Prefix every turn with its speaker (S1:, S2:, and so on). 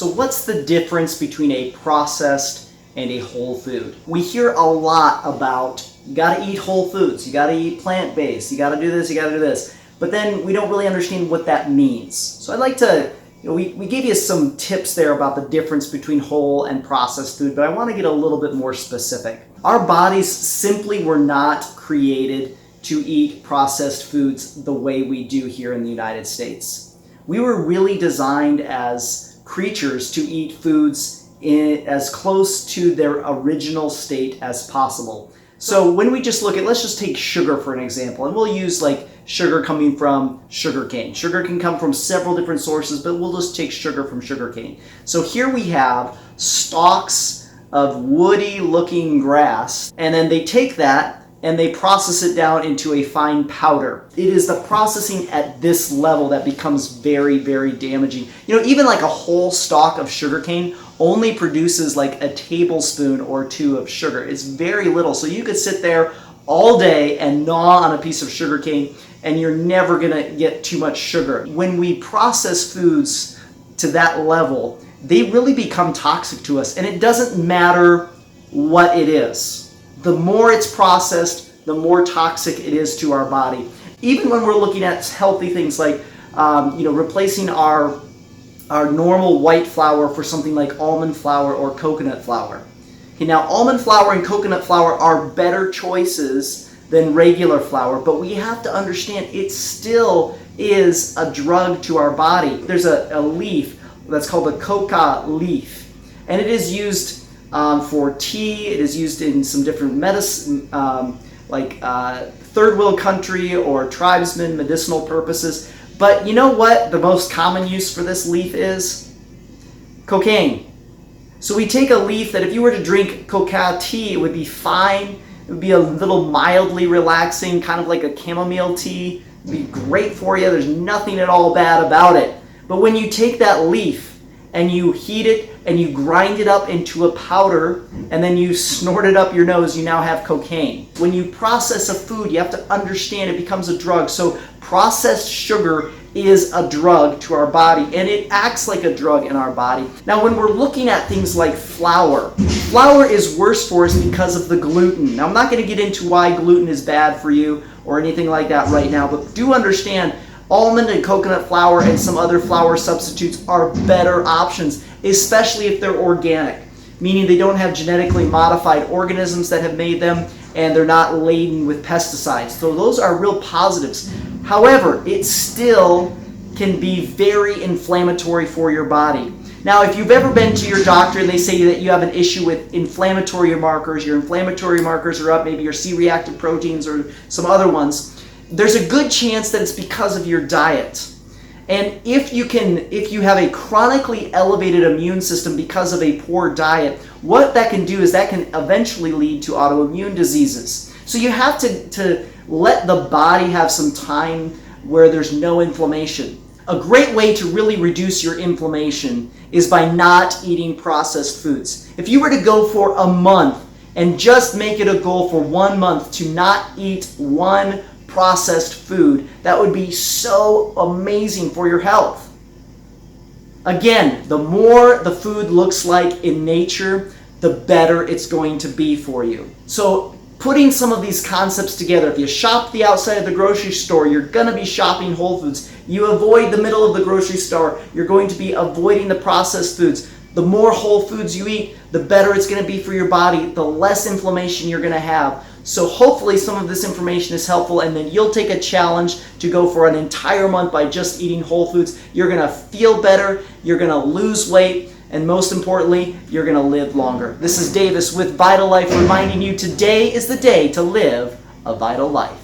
S1: So what's the difference between a processed and a whole food? We hear a lot about you gotta eat whole foods, you gotta eat plant-based, you gotta do this, you gotta do this. But then we don't really understand what that means. So I'd like to, we gave you some tips there about the difference between whole and processed food, but I want to get a little bit more specific. Our bodies simply were not created to eat processed foods the way we do here in the United States. We were really designed as creatures to eat foods as close to their original state as possible. So when we just look at, let's just take sugar for an example, and we'll use like sugar coming from sugarcane. Sugar can come from several different sources, but we'll just take sugar from sugarcane. So here we have stalks of woody looking grass, and then they take that and they process it down into a fine powder. It is the processing at this level that becomes very, very damaging. Even like a whole stalk of sugarcane only produces like a tablespoon or two of sugar. It's very little. So you could sit there all day and gnaw on a piece of sugarcane and you're never gonna get too much sugar. When we process foods to that level, they really become toxic to us, and it doesn't matter what it is. The more it's processed, the more toxic it is to our body. Even when we're looking at healthy things like replacing our normal white flour for something like almond flour or coconut flour. Okay, now almond flour and coconut flour are better choices than regular flour, but we have to understand it still is a drug to our body. There's a leaf that's called the coca leaf, and it is used for tea. It is used in some different medicine, like third world country or tribesmen medicinal purposes. But you know what the most common use for this leaf is? Cocaine. So we take a leaf that if you were to drink coca tea, it would be fine. It would be a little mildly relaxing, kind of like a chamomile tea. It would be great for you. There's nothing at all bad about it. But when you take that leaf and you heat it and you grind it up into a powder and then you snort it up your nose, you now have cocaine. When you process a food, you have to understand it becomes a drug. So processed sugar is a drug to our body, and it acts like a drug in our body. Now, when we're looking at things like flour is worse for us because of the gluten. Now, I'm not going to get into why gluten is bad for you or anything like that right now, but do understand almond and coconut flour and some other flour substitutes are better options, especially if they're organic, meaning they don't have genetically modified organisms that have made them, and they're not laden with pesticides. So those are real positives. However, it still can be very inflammatory for your body. Now, if you've ever been to your doctor and they say that you have an issue with inflammatory markers, your inflammatory markers are up, maybe your C-reactive proteins or some other ones, there's a good chance that it's because of your diet. And if you have a chronically elevated immune system because of a poor diet, what that can do is that can eventually lead to autoimmune diseases. So you have to let the body have some time where there's no inflammation. A great way to really reduce your inflammation is by not eating processed foods. If you were to go for a month and just make it a goal for 1 month to not eat one processed food, that would be so amazing for your health. Again, the more the food looks like in nature, the better it's going to be for you. So putting some of these concepts together, if you shop the outside of the grocery store, you're going to be shopping whole foods. You avoid the middle of the grocery store, you're going to be avoiding the processed foods. The more whole foods you eat, the better it's going to be for your body, the less inflammation you're going to have. So hopefully some of this information is helpful, and then you'll take a challenge to go for an entire month by just eating whole foods. You're going to feel better, you're going to lose weight, and most importantly, you're going to live longer. This is Davis with Vital Life reminding you today is the day to live a vital life.